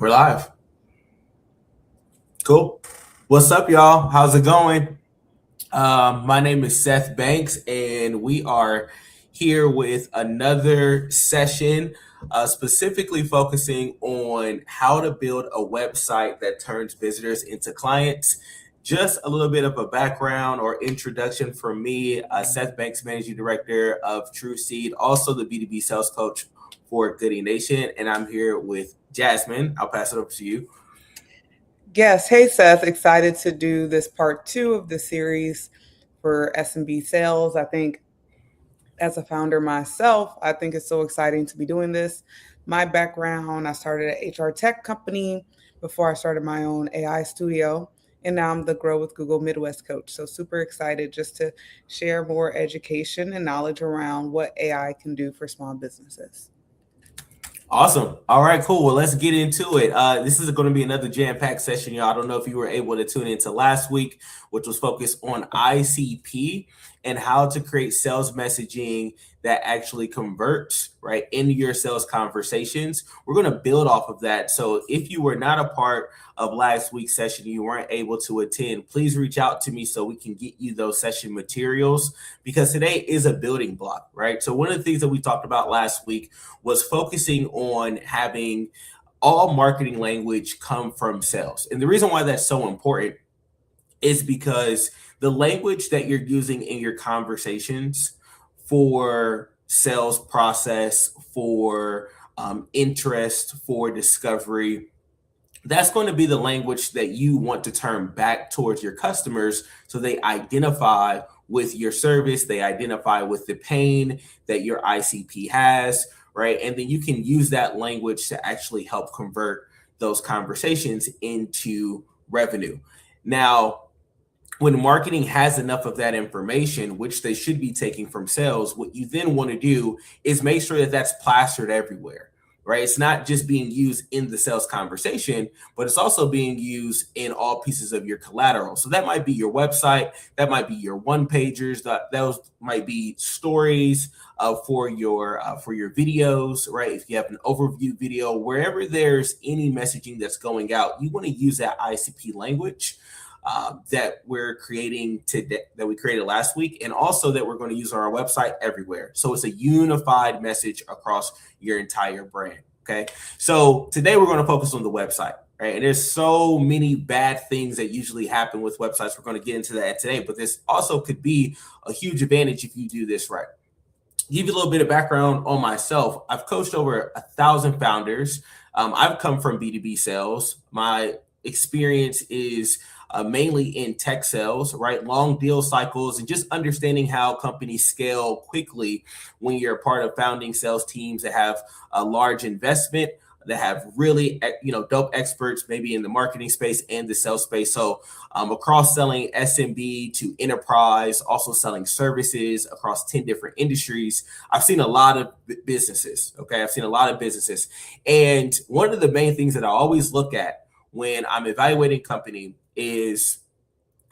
We're live. Cool. What's up, y'all? How's it going? My name is Seth Banks, and we are here with another session, specifically focusing on how to build a website that turns visitors into clients. Just a little bit of a background or introduction from me, Seth Banks, Managing Director of TrueSeed, also the B2B sales coach for Goodie Nation, and I'm here with Jasmine. I'll pass it over to you. Yes. Hey, Seth. Excited to do this part 2 of the series for SMB sales. I think as a founder myself, I think it's so exciting to be doing this. My background, I started an HR tech company before I started my own AI studio. And now I'm the Grow with Google Midwest coach. So super excited just to share more education and knowledge around what AI can do for small businesses. Awesome. All right, cool. Well, let's get into it. This is going to be another jam-packed session, y'all. I don't know if you were able to tune into last week, which was focused on ICP and how to create sales messaging that actually converts right into your sales conversations. We're going to build off of that. So if you were not a part of last week's session, you weren't able to attend, please reach out to me so we can get you those session materials, because today is a building block, right? So one of the things that we talked about last week was focusing on having all marketing language come from sales. And the reason why that's so important is because the language that you're using in your conversations for sales process, for interest, for discovery, that's going to be the language that you want to turn back towards your customers so they identify with your service, they identify with the pain that your ICP has, right? And then you can use that language to actually help convert those conversations into revenue. Now, when marketing has enough of that information, which they should be taking from sales, what you then want to do is make sure that that's plastered everywhere, right? It's not just being used in the sales conversation, but it's also being used in all pieces of your collateral. So that might be your website, that might be your one pagers, those might be stories for your videos, right? If you have an overview video, wherever there's any messaging that's going out, you want to use that ICP language that we're creating today, that we created last week, and also that we're going to use on our website everywhere. So it's a unified message across your entire brand. Okay. So today we're going to focus on the website, right? And there's so many bad things that usually happen with websites. We're going to get into that today, but this also could be a huge advantage if you do this right. Give you a little bit of background on myself. I've coached over 1,000 founders. I've come from B2B sales. My experience is mainly in tech sales, right? Long deal cycles and just understanding how companies scale quickly when you're a part of founding sales teams that have a large investment, that have really, dope experts maybe in the marketing space and the sales space. So across selling SMB to enterprise, also selling services across 10 different industries, I've seen a lot of businesses. Okay. I've seen a lot of businesses. And one of the main things that I always look at when I'm evaluating company is,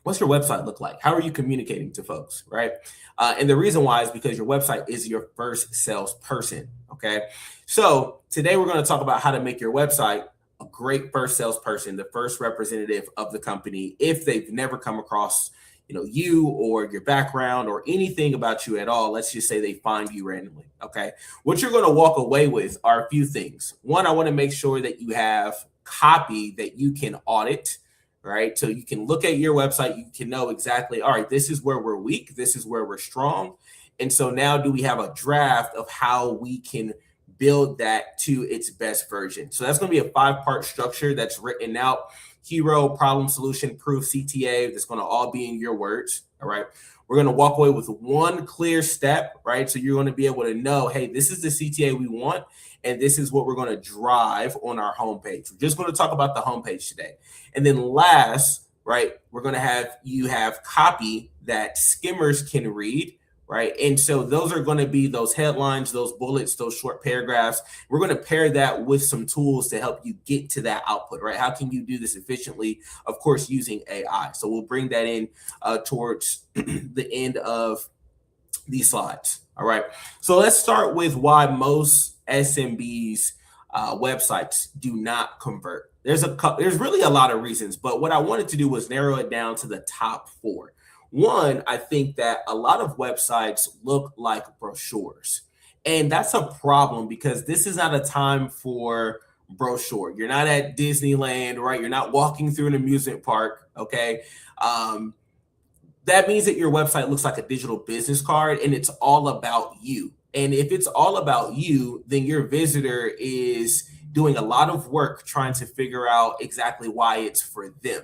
what's your website look like? How are you communicating to folks, right? And the reason why is because your website is your first salesperson, okay? So today we're going to talk about how to make your website a great first salesperson, the first representative of the company, if they've never come across you or your background or anything about you at all. Let's just say they find you randomly, okay? What you're going to walk away with are a few things. One, I want to make sure that you have copy that you can audit, right? So you can look at your website, you can know exactly, all right, this is where we're weak, this is where we're strong. And so now do we have a draft of how we can build that to its best version? So that's going to be a 5-part structure that's written out: hero, problem, solution, proof, CTA. That's going to all be in your words. All right. We're going to walk away with one clear step, right? So you're going to be able to know, hey, this is the CTA we want, and this is what we're going to drive on our homepage. We're just going to talk about the homepage today. And then last, right, we're going to have you have copy that skimmers can read, right? And so those are going to be those headlines, those bullets, those short paragraphs. We're going to pair that with some tools to help you get to that output, right? How can you do this efficiently? Of course, using AI. So we'll bring that in towards the end of these slides. All right. So let's start with why most SMBs websites do not convert. There's really a lot of reasons, but what I wanted to do was narrow it down to the top 4. One, I think that a lot of websites look like brochures, and that's a problem because this is not a time for brochure. You're not at Disneyland, right? You're not walking through an amusement park, okay? That means that your website looks like a digital business card and it's all about you. And if it's all about you, then your visitor is doing a lot of work trying to figure out exactly why it's for them,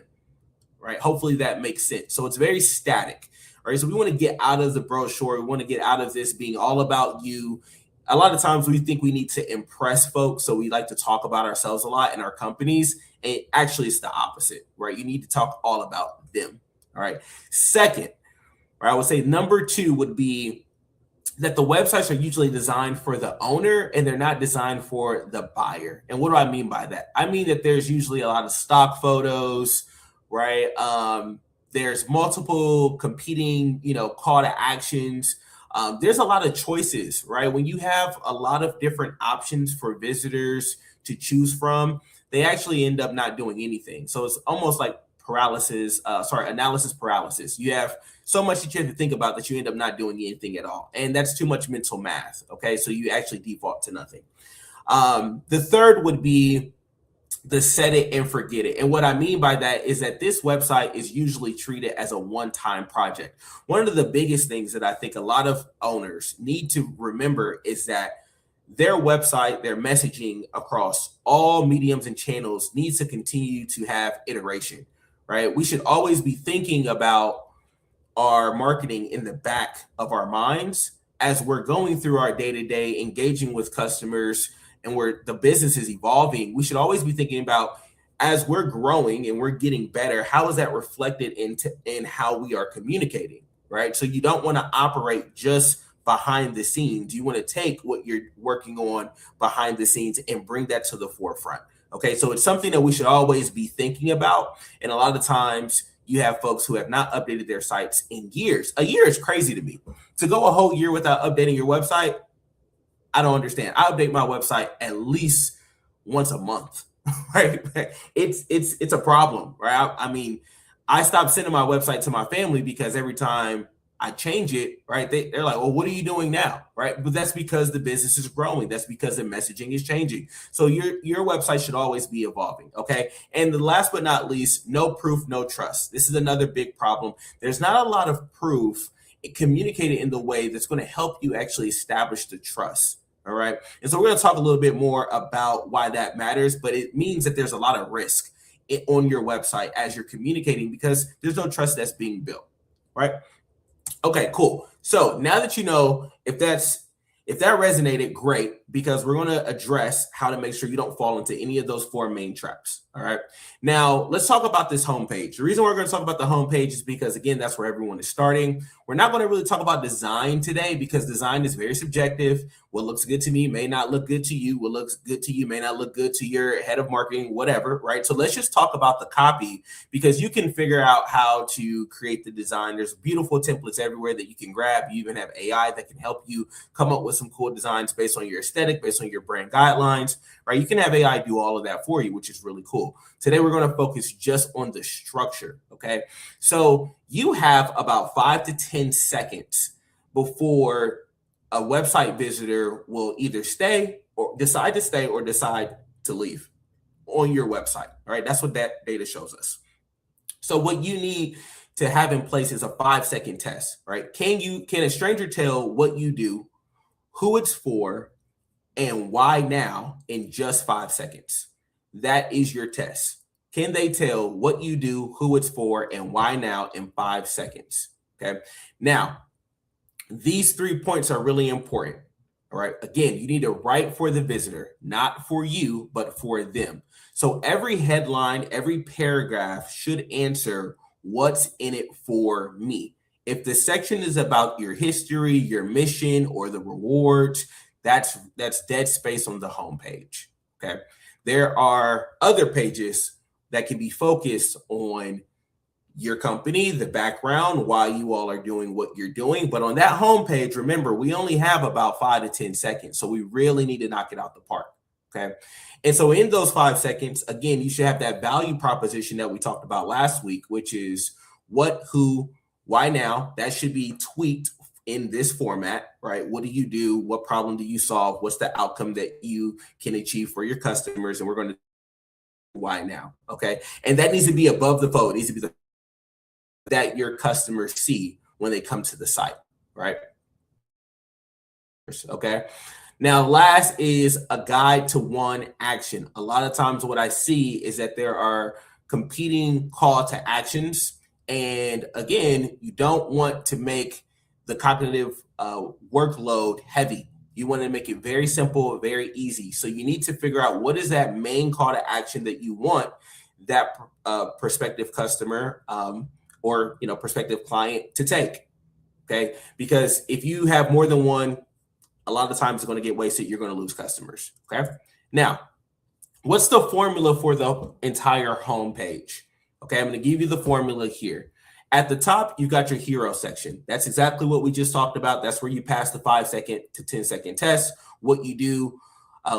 right? Hopefully that makes sense. So it's very static, right? So we want to get out of the brochure. We want to get out of this being all about you. A lot of times we think we need to impress folks, so we like to talk about ourselves a lot in our companies, and actually it's the opposite, right? You need to talk all about them, all right? Second, right, I would say number 2 would be that the websites are usually designed for the owner and they're not designed for the buyer. And what do I mean by that? I mean that there's usually a lot of stock photos, right? There's multiple competing, call to actions. There's a lot of choices, right? When you have a lot of different options for visitors to choose from, they actually end up not doing anything. So it's almost like analysis paralysis. You have so much that you have to think about that you end up not doing anything at all. And that's too much mental math. Okay. So you actually default to nothing. The third would be the set it and forget it. And what I mean by that is that this website is usually treated as a one-time project. One of the biggest things that I think a lot of owners need to remember is that their website, their messaging across all mediums and channels needs to continue to have iteration, right? We should always be thinking about our marketing in the back of our minds as we're going through our day-to-day engaging with customers and where the business is evolving. We should always be thinking about, as we're growing and we're getting better, how is that reflected in how we are communicating, right? So you don't want to operate just behind the scenes. You want to take what you're working on behind the scenes and bring that to the forefront. Okay, so it's something that we should always be thinking about. And a lot of times you have folks who have not updated their sites in years. A year is crazy to me. To go a whole year without updating your website, I don't understand. I update my website at least once a month, right? It's a problem, right? I mean, I stopped sending my website to my family because every time I change it, right, they're like, well, what are you doing now, right? But that's because the business is growing. That's because the messaging is changing. So your website should always be evolving, okay? And the last but not least, no proof, no trust. This is another big problem. There's not a lot of proof communicated in the way that's going to help you actually establish the trust. All right. And so we're going to talk a little bit more about why that matters, but it means that there's a lot of risk on your website as you're communicating because there's no trust that's being built. Right. Okay, cool. So now that you know if that resonated, great, because we're going to address how to make sure you don't fall into any of those 4 main traps. All right. Now let's talk about this homepage. The reason we're going to talk about the homepage is because, again, that's where everyone is starting. We're not going to really talk about design today because design is very subjective. What looks good to me may not look good to you. What looks good to you may not look good to your head of marketing, whatever, right? So let's just talk about the copy because you can figure out how to create the design. There's beautiful templates everywhere that you can grab. You even have AI that can help you come up with some cool designs based on your aesthetic, based on your brand guidelines, right? You can have AI do all of that for you, which is really cool. Today, we're going to focus just on the structure, okay? So you have about 5 to 10 seconds before a website visitor will either stay or decide to stay or decide to leave on your website, all right? That's what that data shows us. So what you need to have in place is a 5-second test, right? Can a stranger tell what you do, who it's for, and why now in just 5 seconds? That is your test. Can they tell what you do, who it's for, and why now in 5 seconds? Okay. Now, these 3 points are really important. All right. Again, you need to write for the visitor, not for you, but for them. So every headline, every paragraph should answer what's in it for me. If the section is about your history, your mission, or the rewards, that's dead space on the homepage. Okay. There are other pages that can be focused on your company, the background, why you all are doing what you're doing. But on that homepage, remember, we only have about 5 to 10 seconds. So we really need to knock it out the park. Okay. And so in those 5 seconds, again, you should have that value proposition that we talked about last week, which is what, who, why now. That should be tweaked in this format, right? What do you do? What problem do you solve? What's the outcome that you can achieve for your customers? And we're going to why now. Okay. And that needs to be above the fold. It needs to be that your customers see when they come to the site, right? Okay. Now, last is a guide to one action. A lot of times what I see is that there are competing call to actions. And again, you don't want to make the cognitive workload heavy. You want to make it very simple, very easy. So you need to figure out what is that main call to action that you want that prospective customer or prospective client to take. Okay. Because if you have more than one, a lot of times it's going to get wasted. You're going to lose customers. Okay. Now, what's the formula for the entire homepage? Okay. I'm going to give you the formula here. At the top, you've got your hero section. That's exactly what we just talked about. That's where you pass the 5-second to 10-second test, what you do,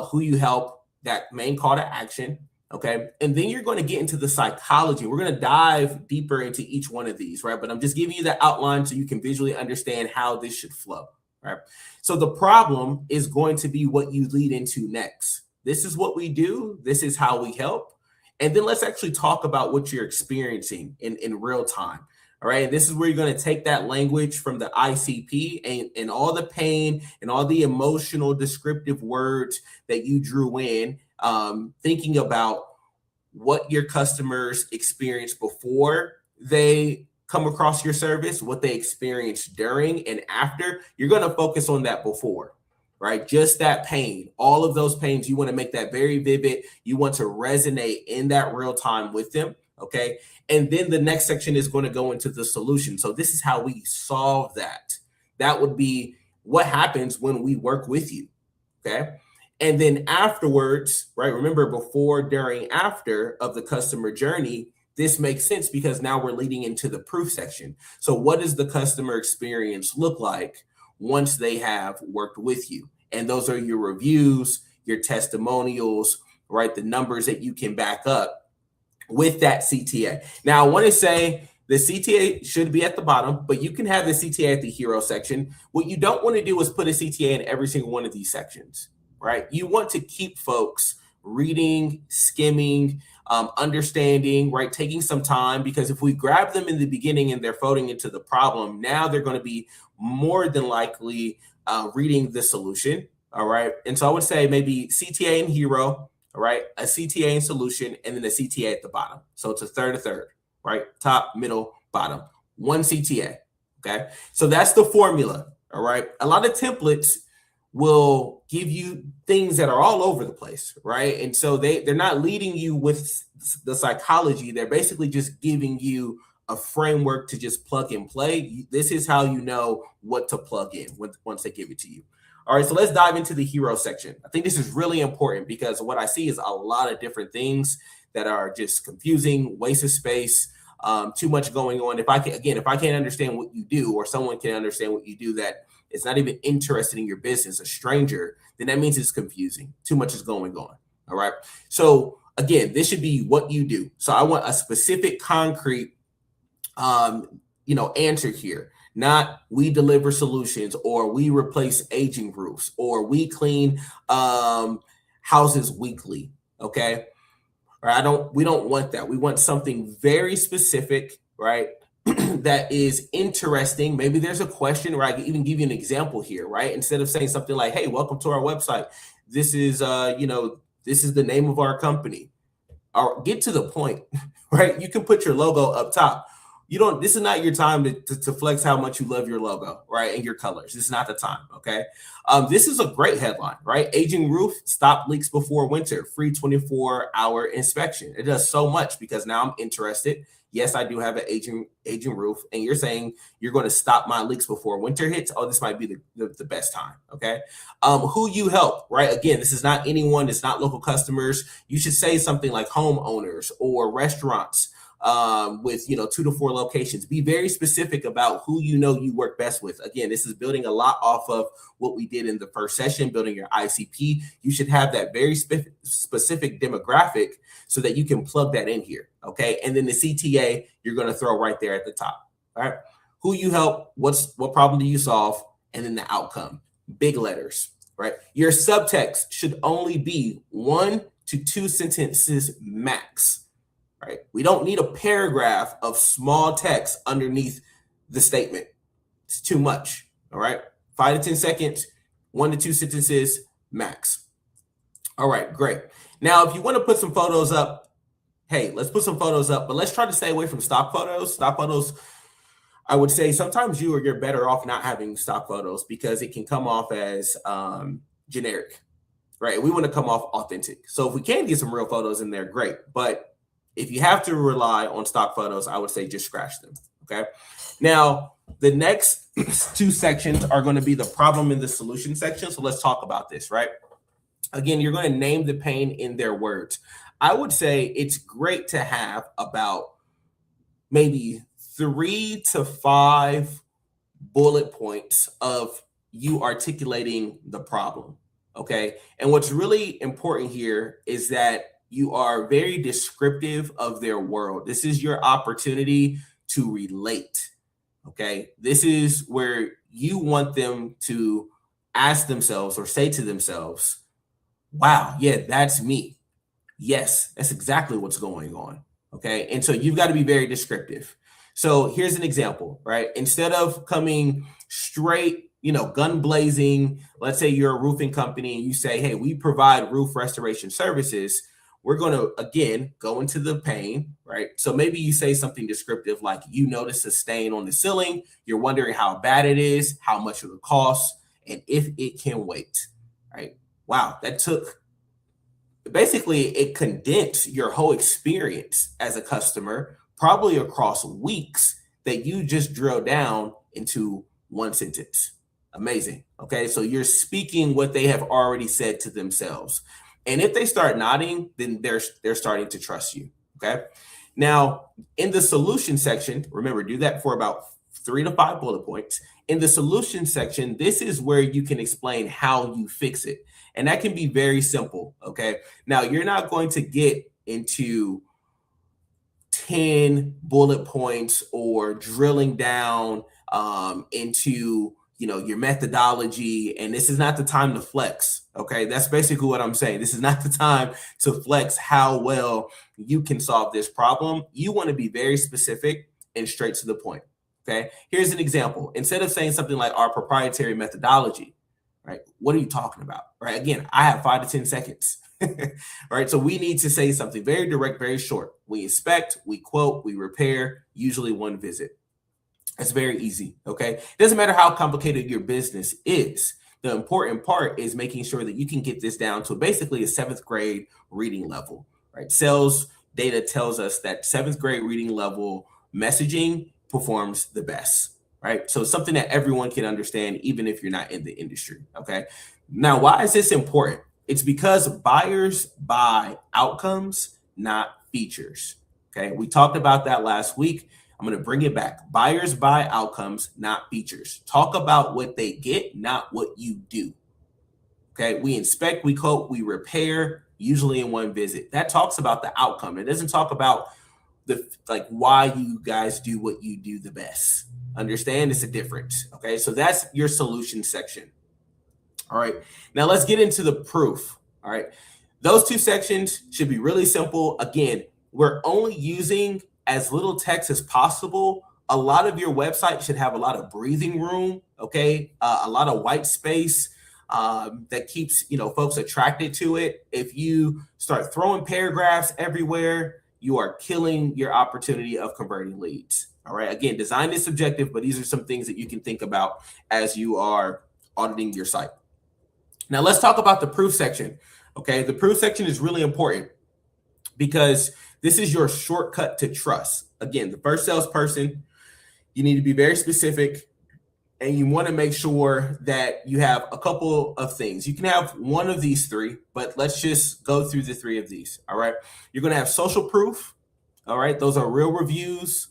who you help, that main call to action. Okay. And then you're going to get into the psychology. We're going to dive deeper into each one of these, right? But I'm just giving you the outline so you can visually understand how this should flow, right? So the problem is going to be what you lead into next. This is what we do. This is how we help. And then let's actually talk about what you're experiencing in real time. All right. This is where you're going to take that language from the ICP and all the pain and all the emotional descriptive words that you drew in, thinking about what your customers experienced before they come across your service, what they experienced during and after. You're going to focus on that before, right? Just that pain, all of those pains, you want to make that very vivid. You want to resonate in that real time with them. Okay. And then the next section is going to go into the solution. So this is how we solve that. That would be what happens when we work with you. Okay. And then afterwards, right? Remember, before, during, after of the customer journey, this makes sense because now we're leading into the proof section. So what does the customer experience look like once they have worked with you? And those are your reviews, your testimonials, right? The numbers that you can back up with that CTA. Now, I want to say the CTA should be at the bottom, but you can have the CTA at the hero section. What you don't want to do is put a CTA in every single one of these sections, right? You want to keep folks reading, skimming, understanding, right? Taking some time, because if we grab them in the beginning and they're folding into the problem, now they're going to be more than likely reading the solution. All right. And so I would say maybe CTA and hero, all right, a CTA and solution, and then a CTA at the bottom. So it's a third, right? Top, middle, bottom, one CTA. Okay. So that's the formula. All right. A lot of templates will give you things that are all over the place, right? And so they're not leading you with the psychology. They're basically just giving you a framework to just plug and play. This is how you know what to plug in once they give it to you. All right, so let's dive into the hero section. I think this is really important because what I see is a lot of different things that are just confusing, waste of space, too much going on. If I can't understand what you do, or someone can understand what you do that it's not even interested in your business, a stranger, then that means it's confusing. Too much is going on. All right. So again, this should be what you do. So I want a specific, concrete, answer here. Not we deliver solutions, or we replace aging roofs, or we clean houses weekly. Okay. Or we don't want that. We want something very specific, right? That is interesting. Maybe there's a question, or I can even give you an example here, right? Instead of saying something like, hey, welcome to our website. This is, this is the name of our company. Or get to the point, right? You can put your logo up top. This is not your time to flex how much you love your logo, right? And your colors. This is not the time, okay? This is a great headline, right? Aging roof, stop leaks before winter, free 24-hour inspection. It does so much because now I'm interested. Yes, I do have an aging roof, and you're saying you're going to stop my leaks before winter hits. Oh, this might be the best time, okay? Who you help, right? Again, this is not anyone. It's not local customers. You should say something like homeowners or restaurants, with 2 to 4 locations. Be very specific about who you work best with. Again, this is building a lot off of what we did in the first session, building your ICP. You should have that very specific demographic so that you can plug that in here, okay? And then the CTA, you're going to throw right there at the top, all right? Who you help, what problem do you solve, and then the outcome, big letters, right? Your subtext should only be 1 to 2 sentences max, right? We don't need a paragraph of small text underneath the statement. It's too much, all right? 5 to 10 seconds, 1 to 2 sentences max. All right, great. Now, if you want to put some photos up, hey, let's put some photos up, but let's try to stay away from stock photos. Stock photos, I would say sometimes you're better off not having stock photos because it can come off as generic, right? We want to come off authentic. So if we can get some real photos in there, great. But if you have to rely on stock photos, I would say just scratch them, okay? Now, the next 2 sections are going to be the problem and the solution section. So let's talk about this, right? Again, you're going to name the pain in their words. I would say it's great to have about maybe 3 to 5 bullet points of you articulating the problem, okay? And what's really important here is that you are very descriptive of their world. This is your opportunity to relate, okay? This is where you want them to ask themselves or say to themselves, wow, yeah, that's me. Yes, that's exactly what's going on, okay? And so you've got to be very descriptive. So here's an example, right? Instead of coming straight, gun blazing, let's say you're a roofing company and you say, hey, we provide roof restoration services. We're going to, again, go into the pain, right? So maybe you say something descriptive like you notice a stain on the ceiling. You're wondering how bad it is, how much it will cost, and if it can wait, right? Wow, that took, basically it condensed your whole experience as a customer, probably across weeks, that you just drill down into 1 sentence. Amazing. Okay, so you're speaking what they have already said to themselves. And if they start nodding, then they're starting to trust you. Okay. Now, in the solution section, remember, do that for about 3 to 5 bullet points. In the solution section, this is where you can explain how you fix it. And that can be very simple. Okay. Now, you're not going to get into 10 bullet points or drilling down into your methodology, and this is not the time to flex. Okay, that's basically what I'm saying. This is not the time to flex how well you can solve this problem. You want to be very specific and straight to the point. Okay, here's an example. Instead of saying something like our proprietary methodology, right? What are you talking about? Right? Again, I have 5 to 10 seconds. Right, so we need to say something very direct, very short. We inspect, we quote, we repair, usually 1 visit. It's very easy, okay? It doesn't matter how complicated your business is. The important part is making sure that you can get this down to basically a 7th grade reading level, right? Sales data tells us that 7th grade reading level messaging performs the best, right? So it's something that everyone can understand, even if you're not in the industry, okay? Now, why is this important? It's because buyers buy outcomes, not features, okay? We talked about that last week. I'm going to bring it back. Buyers buy outcomes, not features. Talk about what they get, not what you do. Okay, we inspect, we quote, we repair, usually in 1 visit. That talks about the outcome. It doesn't talk about why you guys do what you do the best. Understand? It's a difference. Okay, so that's your solution section. All right, now let's get into the proof. All right, those 2 sections should be really simple. Again, we're only using as little text as possible. A lot of your website should have a lot of breathing room, okay? A lot of white space that keeps folks attracted to it. If you start throwing paragraphs everywhere, you are killing your opportunity of converting leads. All right. Again, design is subjective, but these are some things that you can think about as you are auditing your site. Now let's talk about the proof section. Okay, the proof section is really important because this is your shortcut to trust. Again, the first salesperson, you need to be very specific and you want to make sure that you have a couple of things. You can have one of these 3, but let's just go through the 3 of these. All right. You're going to have social proof, All right, those are real reviews.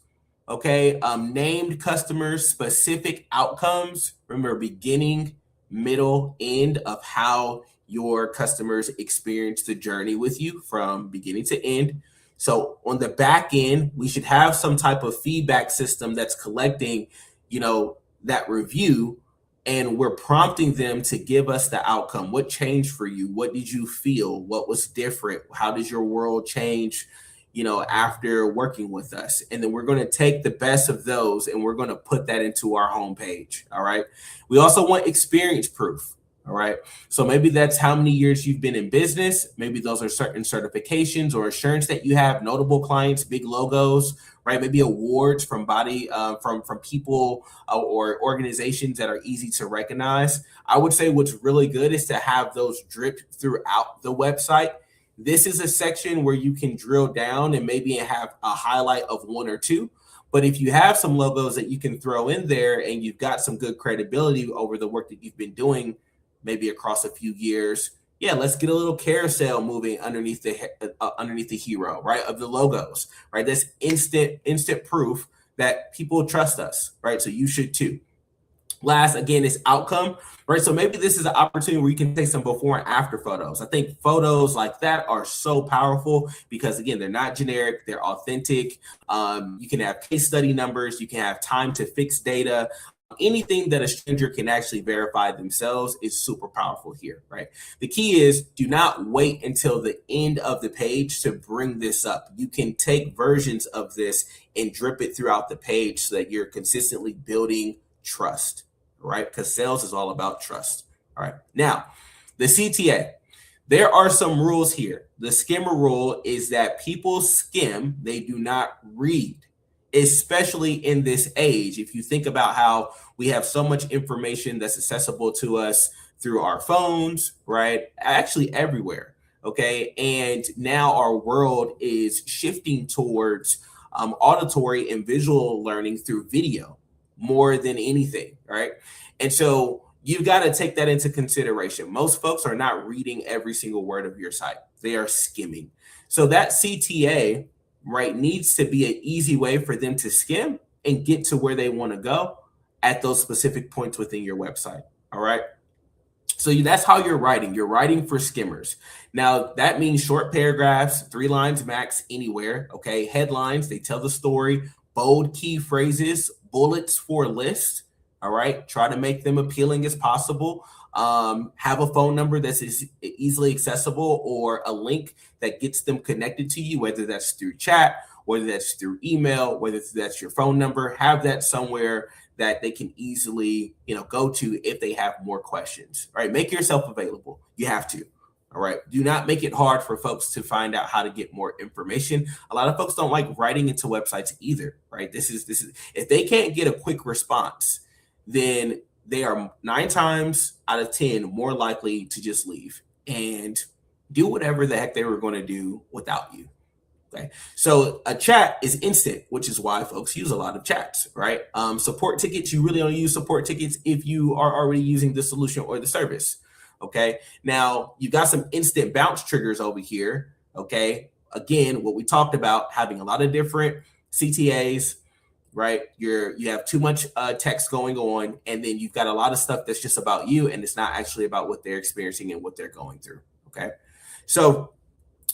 Okay, named customers, specific outcomes. Remember, beginning, middle, end of how your customers experience the journey with you from beginning to end. So on the back end, we should have some type of feedback system that's collecting, that review, and we're prompting them to give us the outcome. What changed for you? What did you feel? What was different? How did your world change, after working with us? And then we're going to take the best of those and we're going to put that into our homepage. All right. We also want experience proof. All right. So maybe that's how many years you've been in business. Maybe those are certain certifications or assurance that you have, notable clients, big logos, right? Maybe awards from from people or organizations that are easy to recognize. I would say what's really good is to have those drip throughout the website. This is a section where you can drill down and maybe have a highlight of one or two. But if you have some logos that you can throw in there and you've got some good credibility over the work that you've been doing, maybe across a few years, yeah, let's get a little carousel moving underneath the hero, right, of the logos, right? That's instant proof that people trust us, right? So you should too. Last, again, is outcome, right? So maybe this is an opportunity where you can take some before and after photos. I think photos like that are so powerful because, again, they're not generic, they're authentic. You can have case study numbers, you can have time to fix data. Anything that a stranger can actually verify themselves is super powerful here, right? The key is do not wait until the end of the page to bring this up. You can take versions of this and drip it throughout the page so that you're consistently building trust, right? Because sales is all about trust. All right. Now, the CTA. There are some rules here. The skimmer rule is that people skim, they do not read, especially in this age. If you think about how we have so much information that's accessible to us through our phones, right? Actually everywhere, okay? And now our world is shifting towards auditory and visual learning through video more than anything, right? And so you've got to take that into consideration. Most folks are not reading every single word of your site. They are skimming. So that CTA, right, needs to be an easy way for them to skim and get to where they want to go at those specific points within your website. All right. So that's how you're writing. You're writing for skimmers. Now, that means short paragraphs, 3 lines max anywhere. Okay. Headlines, they tell the story. Bold key phrases, bullets for lists. All right. Try to make them appealing as possible. Have a phone number that's easily accessible or a link that gets them connected to you, whether that's through chat, whether that's through email, whether that's your phone number. Have that somewhere that they can easily, go to if they have more questions. All right. Make yourself available. You have to. All right. Do not make it hard for folks to find out how to get more information. A lot of folks don't like writing into websites either. Right. This is if they can't get a quick response, then they are 9 times out of 10 more likely to just leave and do whatever the heck they were going to do without you. Okay. So a chat is instant, which is why folks use a lot of chats, right? Support tickets, you really only use support tickets if you are already using the solution or the service. Okay. Now you got some instant bounce triggers over here. Okay. Again, what we talked about, having a lot of different CTAs, right? You have too much text going on, and then you've got a lot of stuff that's just about you, and it's not actually about what they're experiencing and what they're going through. Okay. So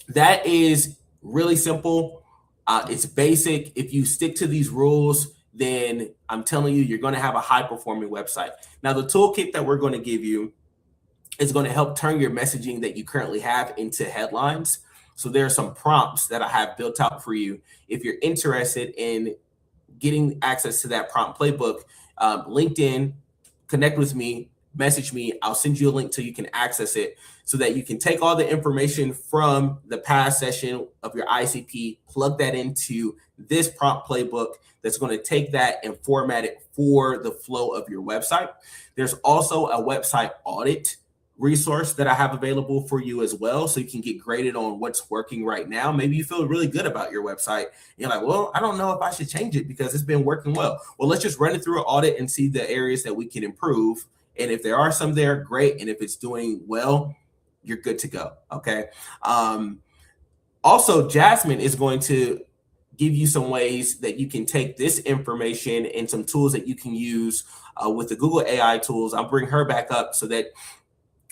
that is really simple. It's basic. If you stick to these rules, then I'm telling you, you're going to have a high performing website. Now, the toolkit that we're going to give you is going to help turn your messaging that you currently have into headlines. So there are some prompts that I have built out for you. If you're interested in getting access to that prompt playbook, LinkedIn, connect with me, message me. I'll send you a link so you can access it so that you can take all the information from the past session of your ICP, plug that into this prompt playbook that's going to take that and format it for the flow of your website. There's also a website audit resource that I have available for you as well, so you can get graded on what's working right now. Maybe you feel really good about your website. You're like, well, I don't know if I should change it because it's been working well. Well, let's just run it through an audit and see the areas that we can improve. And if there are some there, great. And if it's doing well, you're good to go. Okay. Also, Jasmine is going to give you some ways that you can take this information and some tools that you can use with the Google AI tools. I'll bring her back up so that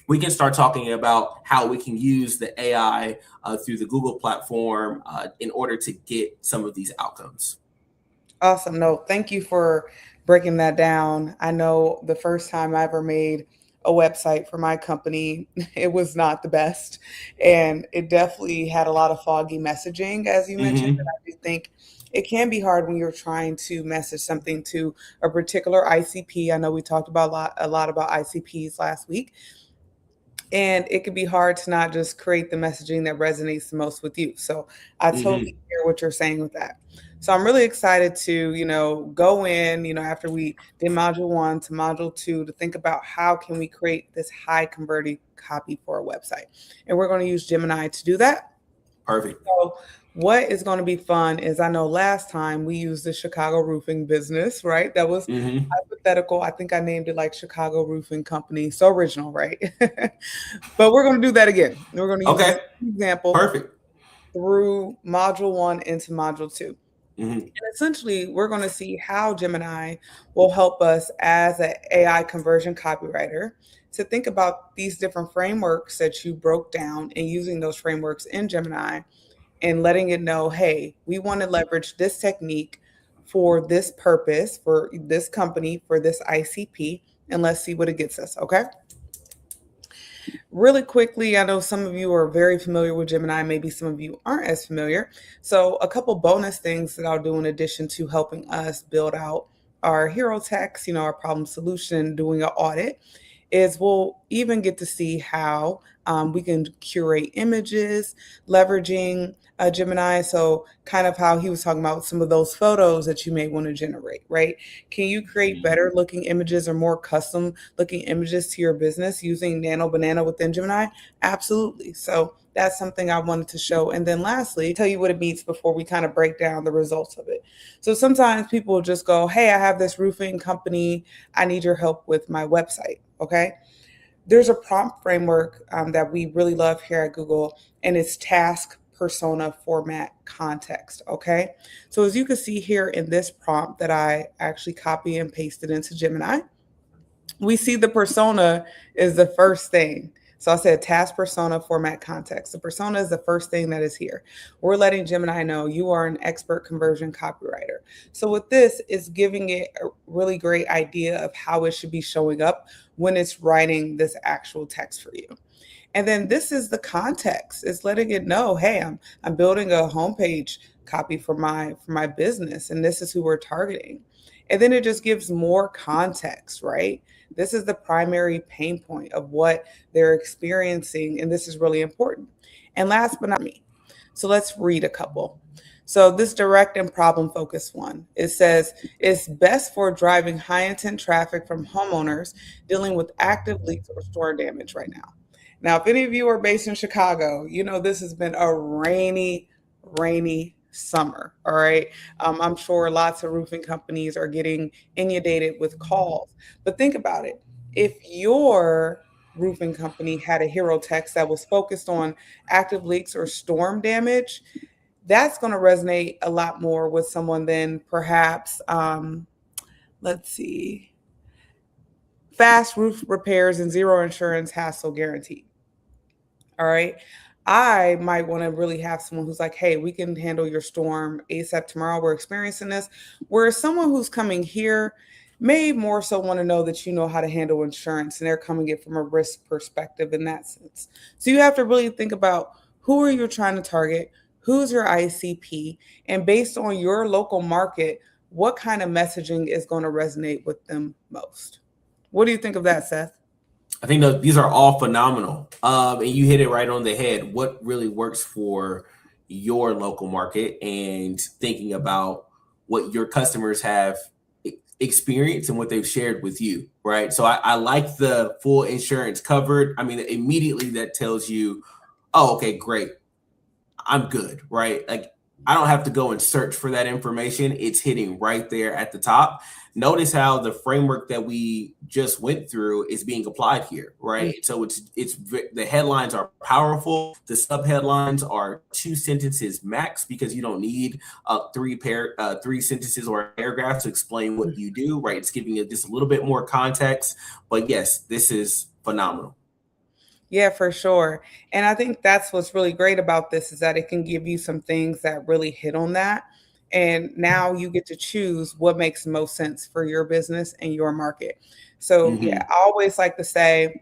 we can start talking about how we can use the AI through the Google platform in order to get some of these outcomes. Awesome. No, thank you for breaking that down. I know the first time I ever made a website for my company, it was not the best. And it definitely had a lot of foggy messaging, as you mentioned. And I do think it can be hard when you're trying to message something to a particular ICP. I know we talked about a lot about ICPs last week. And it can be hard to not just create the messaging that resonates the most with you. So I totally hear what you're saying with that. So I'm really excited to, go in, after we did module 1 to module 2 to think about how can we create this high converting copy for a website. And we're going to use Gemini to do that. Perfect. So what is going to be fun is I know last time we used the Chicago roofing business, right? That was hypothetical. I think I named it like Chicago Roofing Company. So original, right? But we're going to do that again. We're going to use this example through module 1 into module 2. And essentially, we're going to see how Gemini will help us as an AI conversion copywriter to think about these different frameworks that you broke down and using those frameworks in Gemini and letting it know, hey, we want to leverage this technique for this purpose, for this company, for this ICP, and let's see what it gets us, okay? Really quickly, I know some of you are very familiar with Gemini, maybe some of you aren't as familiar. So a couple bonus things that I'll do in addition to helping us build out our hero text, our problem solution, doing an audit, is we'll even get to see how we can curate images, leveraging Gemini. So kind of how he was talking about some of those photos that you may want to generate, right? Can you create better looking images or more custom looking images to your business using Nano Banana within Gemini? Absolutely. So that's something I wanted to show. And then lastly, tell you what it means before we kind of break down the results of it. So sometimes people will just go, hey, I have this roofing company. I need your help with my website. Okay. There's a prompt framework that we really love here at Google, and it's task, persona, format, context. Okay. So as you can see here in this prompt that I actually copy and pasted into Gemini, we see the persona is the first thing. So I said task, persona, format, context. The persona is the first thing that is here. We're letting Gemini know you are an expert conversion copywriter. So with this, it's giving it a really great idea of how it should be showing up when it's writing this actual text for you. And then this is the context. It's letting it know, hey, I'm building a homepage copy for my business, and this is who we're targeting. And then it just gives more context, right? This is the primary pain point of what they're experiencing, and this is really important. And last but not least, so let's read a couple. So this direct and problem focused one, it says it's best for driving high intent traffic from homeowners dealing with active leaks or storm damage right now. Now, if any of you are based in Chicago, this has been a rainy summer. All right. I'm sure lots of roofing companies are getting inundated with calls. But think about it. If your roofing company had a hero text that was focused on active leaks or storm damage, that's going to resonate a lot more with someone than perhaps, let's see, fast roof repairs and zero insurance hassle guaranteed. All right. I might want to really have someone who's like, hey, we can handle your storm ASAP tomorrow. We're experiencing this. Whereas someone who's coming here may more so want to know that you know how to handle insurance and they're coming it from a risk perspective in that sense. So you have to really think about who are you trying to target, who's your ICP, and based on your local market, what kind of messaging is going to resonate with them most. What do you think of that, Seth? I think these are all phenomenal. And you hit it right on the head. What really works for your local market and thinking about what your customers have experienced and what they've shared with you, right? So I like the full insurance covered. I mean, immediately that tells you, oh, okay, great. I'm good, right? Like I don't have to go and search for that information. It's hitting right there at the top. Notice how the framework that we just went through is being applied here, Mm. right? So it's the headlines are powerful. The subheadlines are 2 sentences max because you don't need three sentences or a paragraph to explain what you do, right? It's giving you just a little bit more context. But yes, this is phenomenal. Yeah, for sure. And I think that's what's really great about this is that it can give you some things that really hit on that. And now you get to choose what makes most sense for your business and your market. So, yeah, Mm-hmm. I always like to say,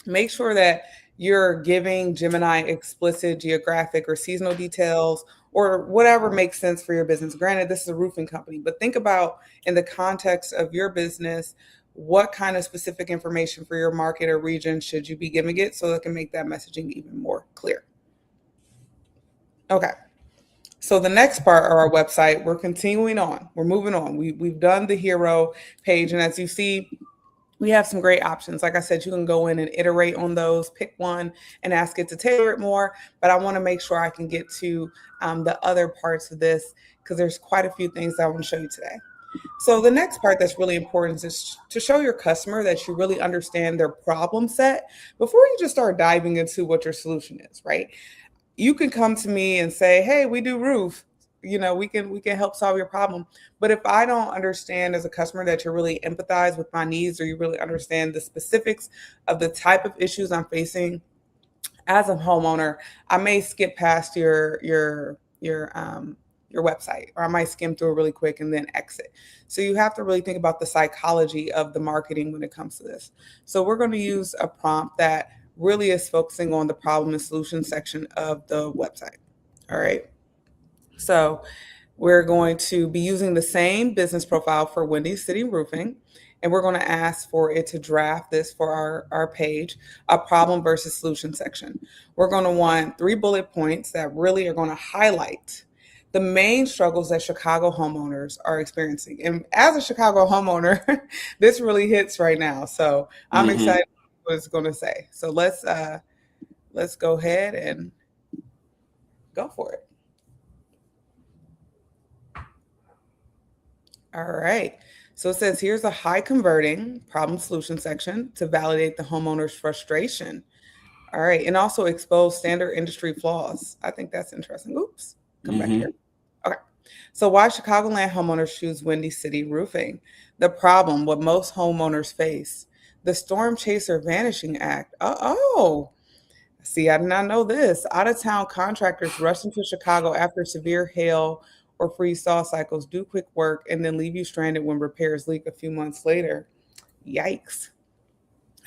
make sure that you're giving Gemini explicit geographic or seasonal details or whatever makes sense for your business. Granted, this is a roofing company, but think about in the context of your business, what kind of specific information for your market or region should you be giving it so that can make that messaging even more clear. Okay. So the next part of our website, we're continuing on. We're moving on. We've done the hero page. And as you see, we have some great options. Like I said, you can go in and iterate on those, pick one and ask it to tailor it more. But I want to make sure I can get to the other parts of this because there's quite a few things that I want to show you today. So the next part that's really important is to show your customer that you really understand their problem set before you just start diving into what your solution is, right? You can come to me and say, "Hey, we do roof. We can help solve your problem." But if I don't understand as a customer that you really empathize with my needs or you really understand the specifics of the type of issues I'm facing as a homeowner, I may skip past your website, or I might skim through it really quick and then exit. So you have to really think about the psychology of the marketing when it comes to this. So we're going to use a prompt that really is focusing on the problem and solution section of the website. All right. So we're going to be using the same business profile for Windy City Roofing, and we're going to ask for it to draft this for our page, a problem versus solution section. We're going to want 3 bullet points that really are going to highlight the main struggles that Chicago homeowners are experiencing. And as a Chicago homeowner, this really hits right now. So I'm Mm-hmm. excited what it's going to say. So let's go ahead and go for it. All right. So it says here's a high converting problem solution section to validate the homeowner's frustration. All right. And also expose standard industry flaws. I think that's interesting. Oops. Come back here. Mm-hmm. Okay. So why Chicagoland homeowners choose Windy City Roofing? The problem, what most homeowners face. The Storm Chaser Vanishing Act. Oh, see, I did not know this. Out of town contractors rush into Chicago after severe hail or freeze thaw cycles, do quick work, and then leave you stranded when repairs leak a few months later. Yikes.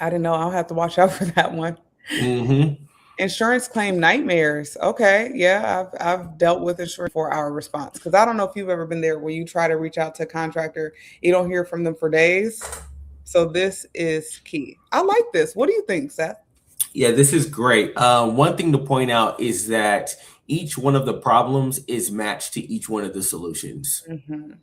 I didn't know. I'll have to watch out for that one. Mm-hmm. Insurance claim nightmares. Okay. Yeah, I've dealt with insurance 4 hour response because I don't know if you've ever been there where you try to reach out to a contractor, you don't hear from them for days. So this is key. I like this. What do you think, Seth? Yeah, this is great. One thing to point out is that each one of the problems is matched to each one of the solutions. Hmm.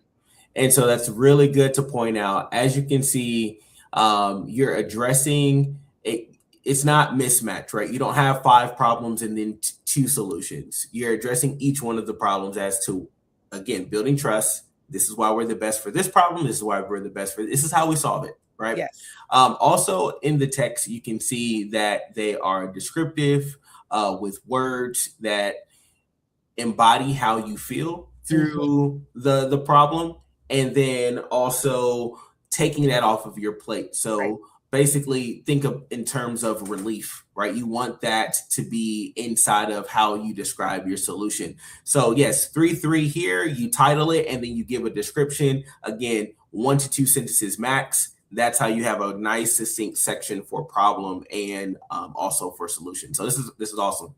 And so that's really good to point out. As you can see, you're addressing it. It's not mismatch, right? You don't have 5 problems and then 2 solutions. You're addressing each one of the problems as to, again, building trust. This is why we're the best for this problem. This is why we're the best for this is how we solve it, right? Yes. Also, in the text, you can see that they are descriptive with words that embody how you feel Hmm. through the problem, and then also taking that off of your plate. Right. So basically think of in terms of relief, right? You want that to be inside of how you describe your solution. So yes, 3 here, you title it and then you give a description. Again, 1 to 2 sentences max. That's how you have a nice succinct section for problem and also for solution. So this is awesome.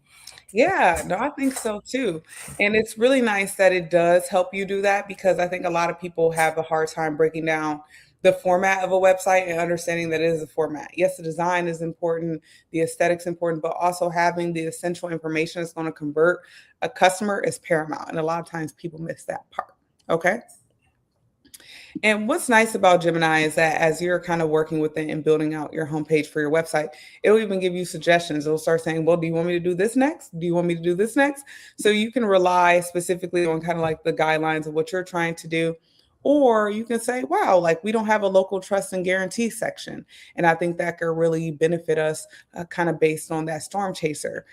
Yeah, no, I think so too. And it's really nice that it does help you do that because I think a lot of people have a hard time breaking down the format of a website and understanding that it is a format. Yes, the design is important, the aesthetics important, but also having the essential information that's going to convert a customer is paramount. And a lot of times people miss that part. Okay. And what's nice about Gemini is that as you're kind of working with it and building out your homepage for your website, it'll even give you suggestions. It'll start saying, well, do you want me to do this next? Do you want me to do this next? So you can rely specifically on kind of like the guidelines of what you're trying to do. Or you can say, wow, like we don't have a local trust and guarantee section. And I think that could really benefit us kind of based on that storm chaser.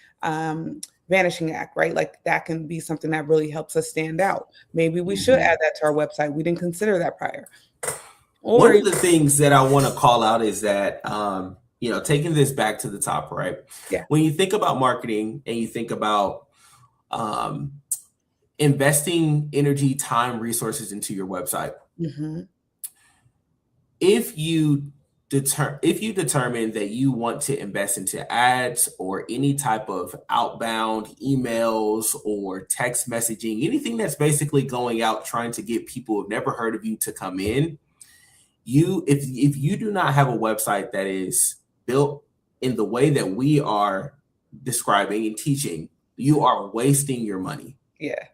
Vanishing act, right? Like that can be something that really helps us stand out. Maybe we should add that to our website. We didn't consider that prior. One Or of the things that I want to call out is that, taking this back to the top, right? yeah, When you think about marketing and you think about investing energy, time, resources into your website, if you determine that you want to invest into ads or any type of outbound emails or text messaging, anything that's basically going out trying to get people who've never heard of you to come in, if you do not have a website that is built in the way that we are describing and teaching, you are wasting your money. Yeah.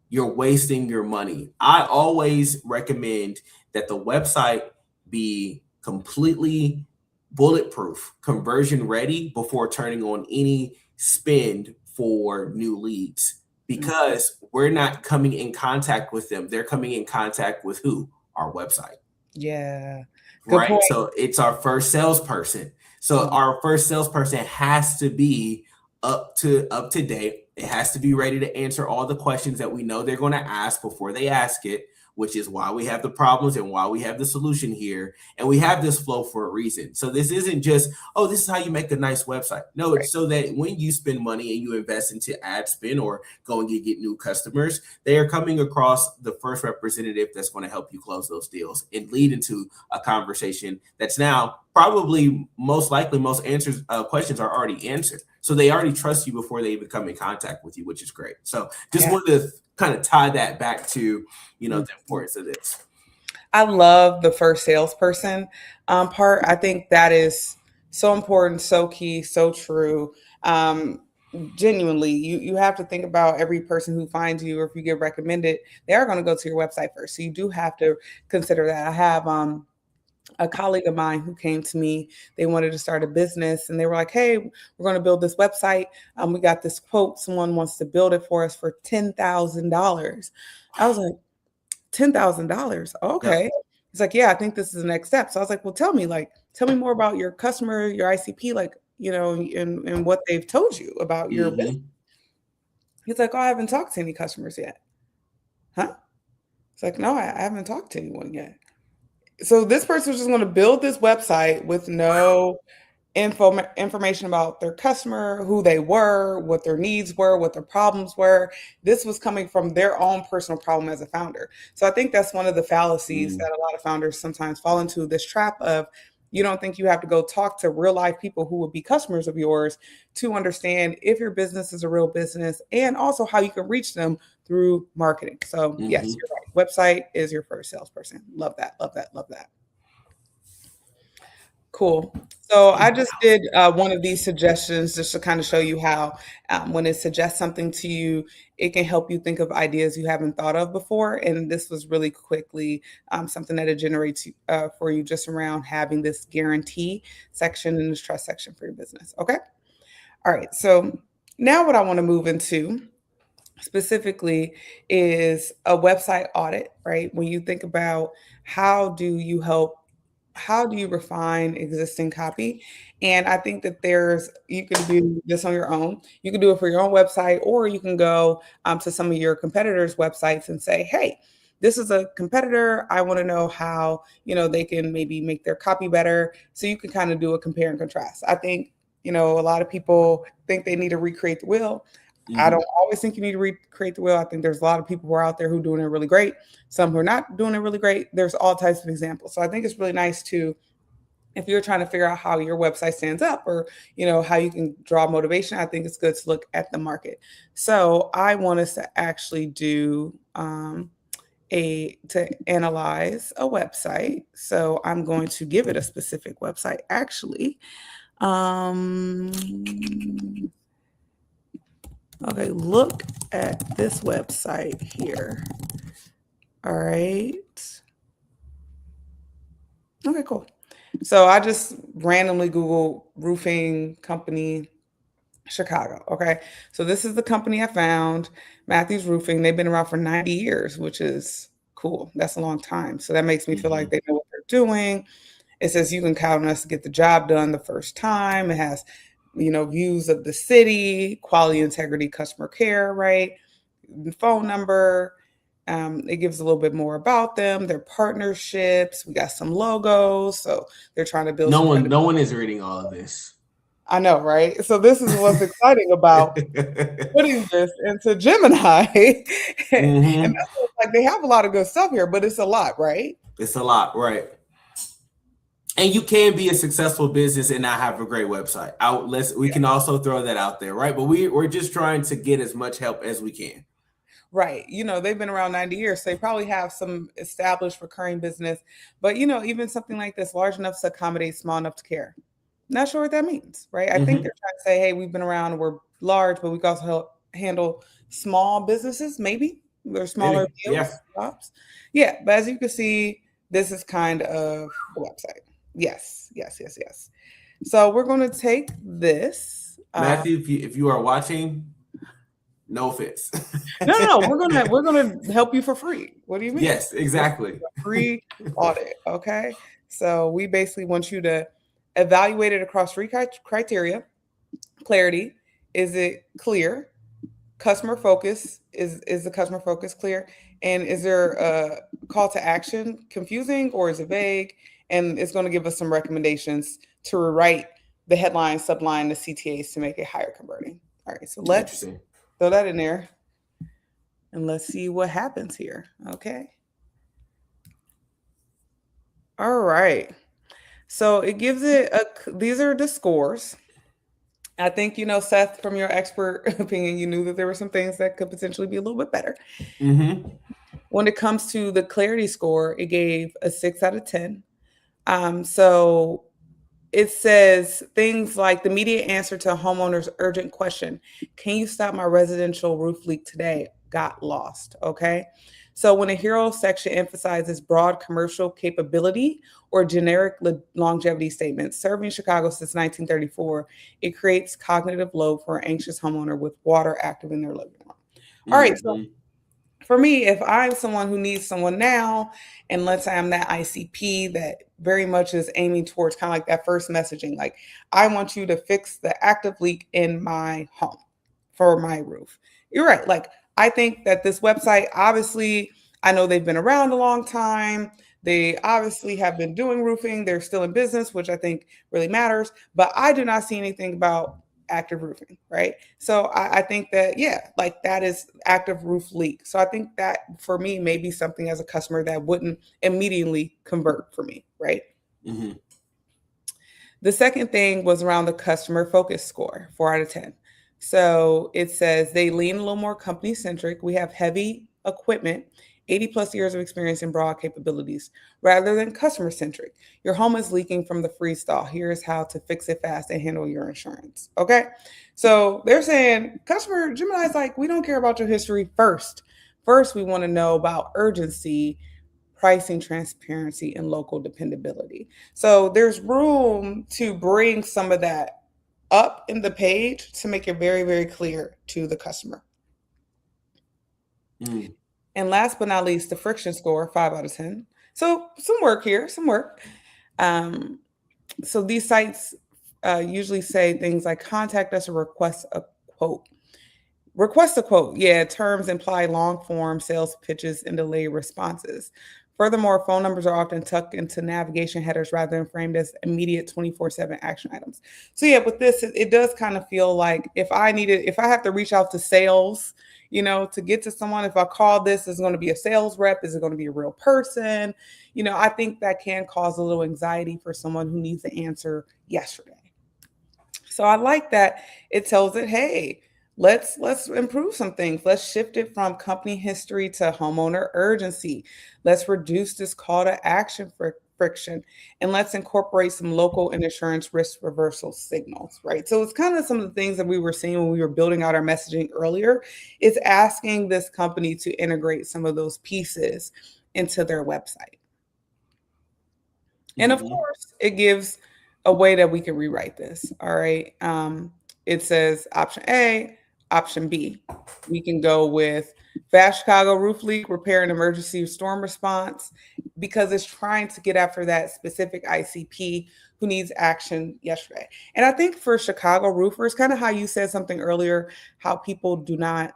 You're wasting your money. I always recommend that the website be completely bulletproof, conversion ready before turning on any spend for new leads, because we're not coming in contact with them. They're coming in contact with who? Our website. Yeah. Good right. Point. So it's our first salesperson. So our first salesperson has to be up to date. It has to be ready to answer all the questions that we know they're going to ask before they ask it, which is why we have the problems and why we have the solution here. And we have this flow for a reason. So this isn't just, oh, this is how you make a nice website. No, it's so that when you spend money and you invest into ad spend or go and get new customers, they are coming across the first representative that's going to help you close those deals and lead into a conversation that's now probably most likely most answers questions are already answered. So they already trust you before they even come in contact with you, which is great. So just wanted to kind of tie that back to, the importance of this. I love the first salesperson part. I think that is so important, so key, so true. Genuinely, you have to think about every person who finds you, or if you get recommended, they are going to go to your website first. So you do have to consider that. I have a colleague of mine who came to me. They wanted to start a business and they were like, hey, we're going to build this website. We got this quote. Someone wants to build it for us for $10,000. I was like, $10,000. Okay. Yeah. It's like, yeah, I think this is the next step. So I was like, well, tell me more about your customer, your ICP, and what they've told you about your business. He's like, oh, I haven't talked to any customers yet. Huh? It's like, no, I haven't talked to anyone yet. So this person was just going to build this website with no information about their customer, who they were, what their needs were, what their problems were. This was coming from their own personal problem as a founder. So I think that's one of the fallacies that a lot of founders sometimes fall into, this trap of you don't think you have to go talk to real life people who would be customers of yours to understand if your business is a real business and also how you can reach them through marketing. So yes, you're right. Website is your first salesperson. Love that. Love that. Love that. Cool. So I just did one of these suggestions just to kind of show you how when it suggests something to you, it can help you think of ideas you haven't thought of before. And this was really quickly something that it generates for you just around having this guarantee section and this trust section for your business. Okay. All right. So now what I want to move into specifically is a website audit, right? When you think about how do you refine existing copy? And I think that you can do this on your own. You can do it for your own website, or you can go to some of your competitors' websites and say, hey, this is a competitor. I want to know how, they can maybe make their copy better. So you can kind of do a compare and contrast. I think, a lot of people think they need to recreate the wheel. I don't always think you need to recreate the wheel. I think there's a lot of people who are out there who are doing it really great. Some who are not doing it really great. There's all types of examples. So I think it's really nice to, if you're trying to figure out how your website stands up or, how you can draw motivation, I think it's good to look at the market. So I want us to actually do to analyze a website. So I'm going to give it a specific website actually. Okay, look at this website here. All right. Okay, cool. So I just randomly Google roofing company Chicago. Okay. So this is the company I found, Matthews Roofing. They've been around for 90 years, which is cool. That's a long time. So that makes me feel like they know what they're doing. It says you can count on us to get the job done the first time. It has, views of the city, quality, integrity, customer care, right? The phone number. It gives a little bit more about them, their partnerships. We got some logos. So they're trying to build No some one, credibility. no one is reading all of this. I know, right? So this is what's exciting about putting this into Gemini. And that's like they have a lot of good stuff here, but it's a lot, right? It's a lot, right? And you can be a successful business and not have a great website. We can also throw that out there, right? But we're just trying to get as much help as we can. Right. They've been around 90 years. So they probably have some established recurring business. But, even something like this, large enough to accommodate, small enough to care. Not sure what that means, right? I think they're trying to say, hey, we've been around, we're large, but we can also help handle small businesses, maybe. They're smaller deals, jobs. Yeah. But as you can see, this is kind of the website. Yes. So we're going to take this. Matthew, if you are watching, no offense. No. We're gonna help you for free. What do you mean? Yes, exactly. Free audit. Okay. So we basically want you to evaluate it across three criteria. Clarity. Is it clear? Customer focus. Is the customer focus clear? And is there a call to action confusing or is it vague? And it's going to give us some recommendations to rewrite the headline, subline, the CTAs to make it higher converting. All right. So let's throw that in there. And let's see what happens here. Okay. All right. So it gives it these are the scores. I think, Seth, from your expert opinion, you knew that there were some things that could potentially be a little bit better. When it comes to the clarity score, it gave a 6 out of 10. So it says things like the immediate answer to a homeowner's urgent question, can you stop my residential roof leak today? Got lost. Okay. So when a hero section emphasizes broad commercial capability or generic longevity statements, serving Chicago since 1934, it creates cognitive load for an anxious homeowner with water active in their living room. All right. So for me, if I'm someone who needs someone now, and let's say I'm that ICP that very much is aiming towards kind of like that first messaging, like I want you to fix the active leak in my home for my roof. You're right. Like I think that this website, obviously, I know they've been around a long time. They obviously have been doing roofing. They're still in business, which I think really matters. But I do not see anything about active roofing, right? So I think that, like that is active roof leak. So I think that for me, maybe something as a customer that wouldn't immediately convert for me, right? The second thing was around the customer focus score, 4 out of 10. So it says they lean a little more company centric. We have heavy equipment, 80 plus years of experience and broad capabilities, rather than customer centric. Your home is leaking from the freestyle. Here's how to fix it fast and handle your insurance. Okay. So they're saying customer Gemini's like, we don't care about your history first. First, we want to know about urgency, pricing transparency, and local dependability. So there's room to bring some of that up in the page to make it very, very clear to the customer. And last but not least, the friction score, 5 out of 10. So some work here, some work. So these sites usually say things like contact us or request a quote. Request a quote. Yeah, terms imply long form sales pitches and delayed responses. Furthermore, phone numbers are often tucked into navigation headers rather than framed as immediate 24/7 action items. So yeah, with this, it does kind of feel like if I have to reach out to sales, to get to someone, if I call this, is it going to be a sales rep? Is it going to be a real person? I think that can cause a little anxiety for someone who needs the answer yesterday. So I like that it tells it, hey, let's improve some things. Let's shift it from company history to homeowner urgency. Let's reduce this call to action friction, and let's incorporate some local and insurance risk reversal signals, right? So it's kind of some of the things that we were seeing when we were building out our messaging earlier. It's asking this company to integrate some of those pieces into their website. And of Mm-hmm. course, it gives a way that we can rewrite this. All right. It says option A, option B. We can go with Fast Chicago roof leak, repair and emergency storm response, because it's trying to get after that specific ICP who needs action yesterday. And I think for Chicago roofers, kind of how you said something earlier, how people do not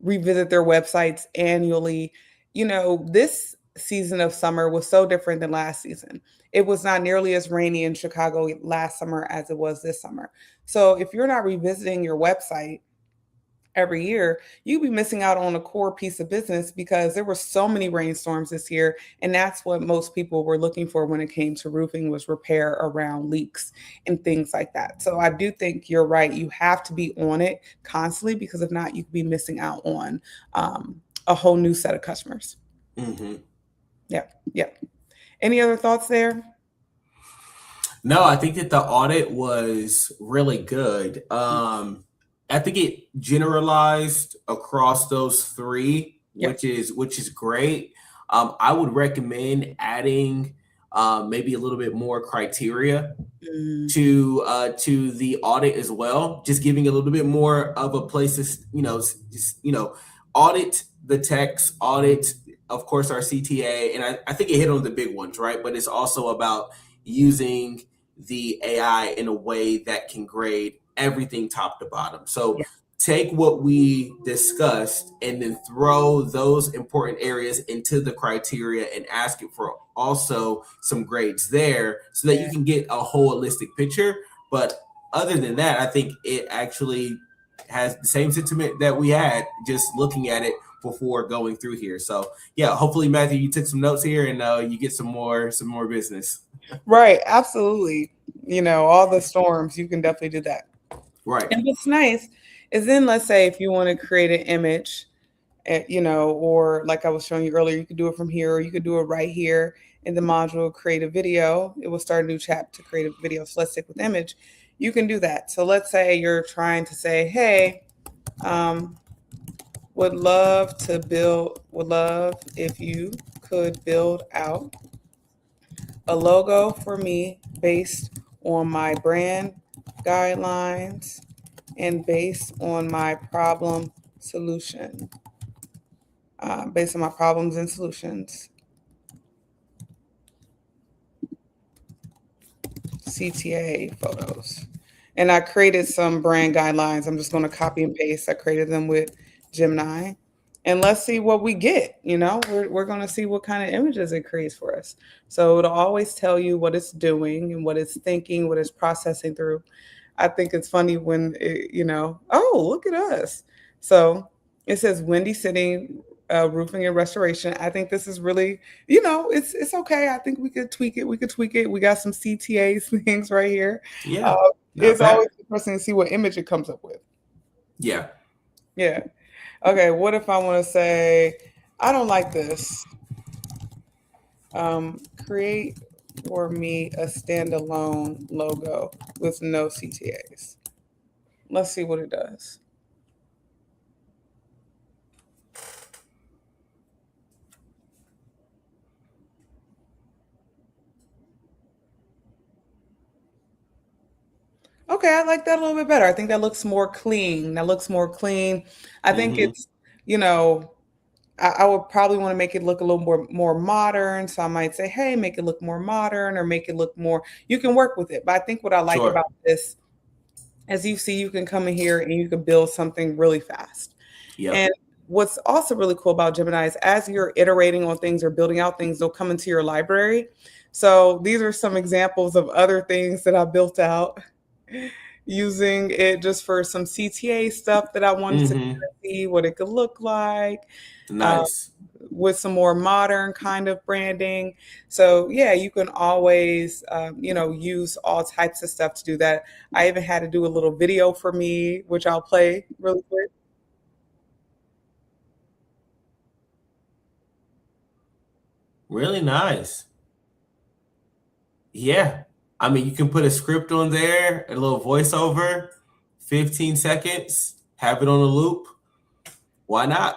revisit their websites annually. This season of summer was so different than last season. It was not nearly as rainy in Chicago last summer as it was this summer. So if you're not revisiting your website every year, you'd be missing out on a core piece of business because there were so many rainstorms this year. And that's what most people were looking for when it came to roofing, was repair around leaks and things like that. So I do think you're right. You have to be on it constantly, because if not, you could be missing out on a whole new set of customers. Mm-hmm. Yeah. Yeah. Any other thoughts there? No, I think that the audit was really good. I think it generalized across those three, Yeah. which is great. I would recommend adding maybe a little bit more criteria to the audit as well. Just giving a little bit more of a place to audit the text, audit, of course, our CTA, and I think it hit on the big ones, right? But it's also about using the AI in a way that can grade everything top to bottom. So Yeah. take what we discussed and then throw those important areas into the criteria and ask it for also some grades there so that you can get a holistic picture. But other than that, I think it actually has the same sentiment that we had just looking at it before going through here. So yeah, hopefully Matthew, you took some notes here and you get some more business. Right. Absolutely. All the storms, you can definitely do that. Right. And what's nice is then, let's say if you want to create an image, or like I was showing you earlier, you could do it from here, or you could do it right here in the module, create a video. It will start a new chat to create a video. So let's stick with image. You can do that. So let's say you're trying to say, hey, would love if you could build out a logo for me based on my brand guidelines and based on my solution, based on my problems and solutions. CTA photos. And I created some brand guidelines. I'm just going to copy and paste. I created them with Gemini. And let's see what we get. We're going to see what kind of images it creates for us. So it'll always tell you what it's doing and what it's thinking, what it's processing through. I think it's funny when, oh, look at us. So it says Windy City Roofing and Restoration. I think this is really, it's okay. I think we could tweak it. We got some CTAs things right here. Yeah. It's always interesting to see what image it comes up with. Yeah. Yeah. Okay. What if I want to say, I don't like this. Create for me a standalone logo with no CTAs. Let's see what it does. Okay, I like that a little bit better. I think that looks more clean. I think it's, I would probably want to make it look a little more modern. So I might say, hey, make it look more modern, or make it look more, you can work with it. But I think what I like about this, as you see, you can come in here and you can build something really fast. Yep. And what's also really cool about Gemini is as you're iterating on things or building out things, they'll come into your library. So these are some examples of other things that I built out using it just for some CTA stuff that I wanted to see what it could look like. Nice. With some more modern kind of branding. So yeah, you can always, use all types of stuff to do that. I even had to do a little video for me, which I'll play really quick. Really nice. Yeah. I mean, you can put a script on there, a little voiceover, 15 seconds, have it on a loop. Why not?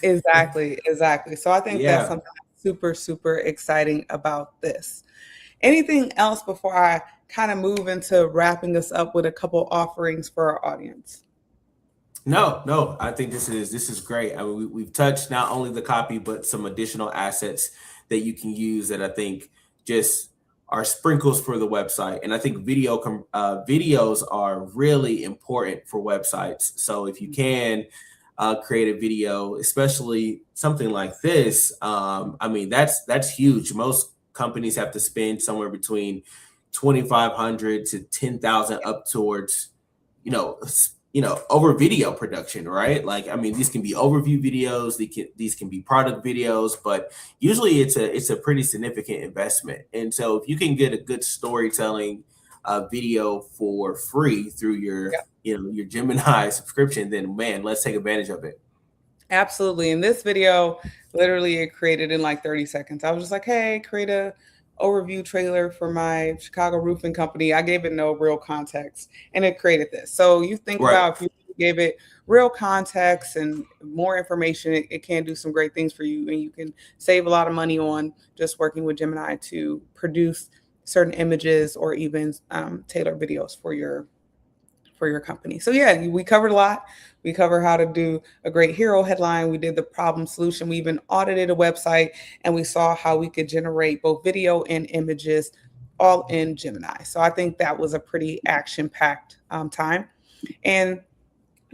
Exactly. So I think that's something super, super exciting about this. Anything else before I kind of move into wrapping us up with a couple offerings for our audience? No, I think this is great. I mean, we've touched not only the copy, but some additional assets that you can use that I think just are sprinkles for the website. And I think videos are really important for websites. So if you can create a video, especially something like this, I mean, that's huge. Most companies have to spend somewhere between 2,500 to 10,000 up towards, you know, over video production, right? Like, I mean, these can be overview videos, these can be product videos, but usually it's a pretty significant investment. And so if you can get a good storytelling video for free through your, your Gemini subscription, then man, let's take advantage of it. Absolutely. In this video, literally it created in like 30 seconds. I was just like, hey, create a overview trailer for my Chicago roofing company. I gave it no real context and it created this. So you think Right. about if you gave it real context and more information, it can do some great things for you. And you can save a lot of money on just working with Gemini to produce certain images or even tailor videos for your company. So yeah, we covered a lot. We covered how to do a great hero headline. We did the problem solution. We even audited a website and we saw how we could generate both video and images all in Gemini. So I think that was a pretty action-packed time. And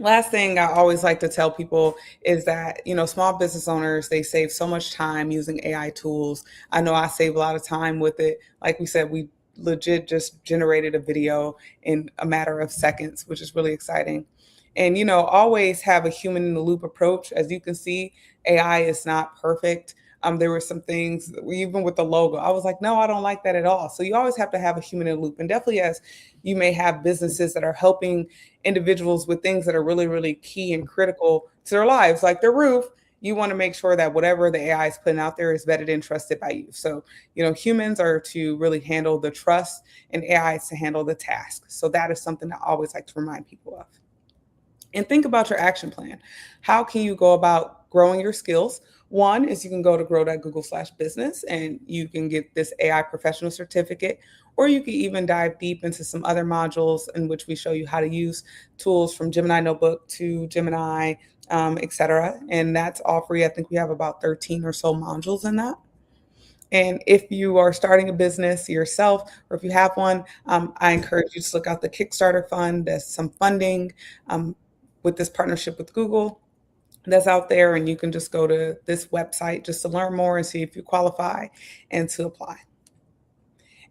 last thing I always like to tell people is that, small business owners, they save so much time using AI tools. I know I save a lot of time with it. Like we said, we legit just generated a video in a matter of seconds, which is really exciting. And, always have a human in the loop approach. As you can see, AI is not perfect. There were some things, even with the logo, I was like, no, I don't like that at all. So you always have to have a human in the loop. And definitely as you may have businesses that are helping individuals with things that are really, really key and critical to their lives, like their roof, you want to make sure that whatever the AI is putting out there is vetted and trusted by you. So, humans are to really handle the trust and AI is to handle the task. So that is something I always like to remind people of. And think about your action plan. How can you go about growing your skills? One is you can go to grow.google/business and you can get this AI professional certificate, or you can even dive deep into some other modules in which we show you how to use tools from Gemini Notebook to Gemini, etc. And that's all free. I think we have about 13 or so modules in that. And if you are starting a business yourself, or if you have one, I encourage you to look out the Kickstarter fund. There's some funding with this partnership with Google that's out there, and you can just go to this website just to learn more and see if you qualify and to apply.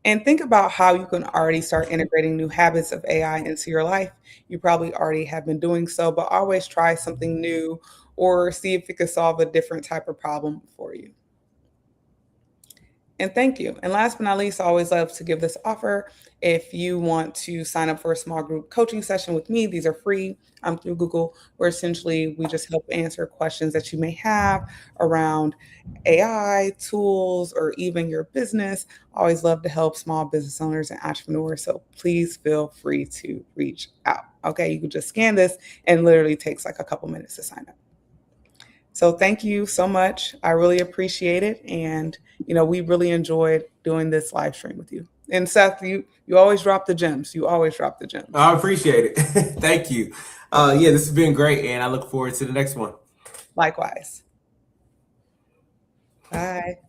And think about how you can already start integrating new habits of AI into your life. You probably already have been doing so, but always try something new or see if it could solve a different type of problem for you. And thank you. And last but not least, I always love to give this offer. If you want to sign up for a small group coaching session with me, these are free through Google, where essentially we just help answer questions that you may have around AI, tools, or even your business. I always love to help small business owners and entrepreneurs. So please feel free to reach out. Okay, you can just scan this and literally takes like a couple minutes to sign up. So thank you so much. I really appreciate it. And, we really enjoyed doing this live stream with you. And Seth, you always drop the gems. You always drop the gems. I appreciate it. Thank you. Yeah, this has been great. And I look forward to the next one. Likewise. Bye.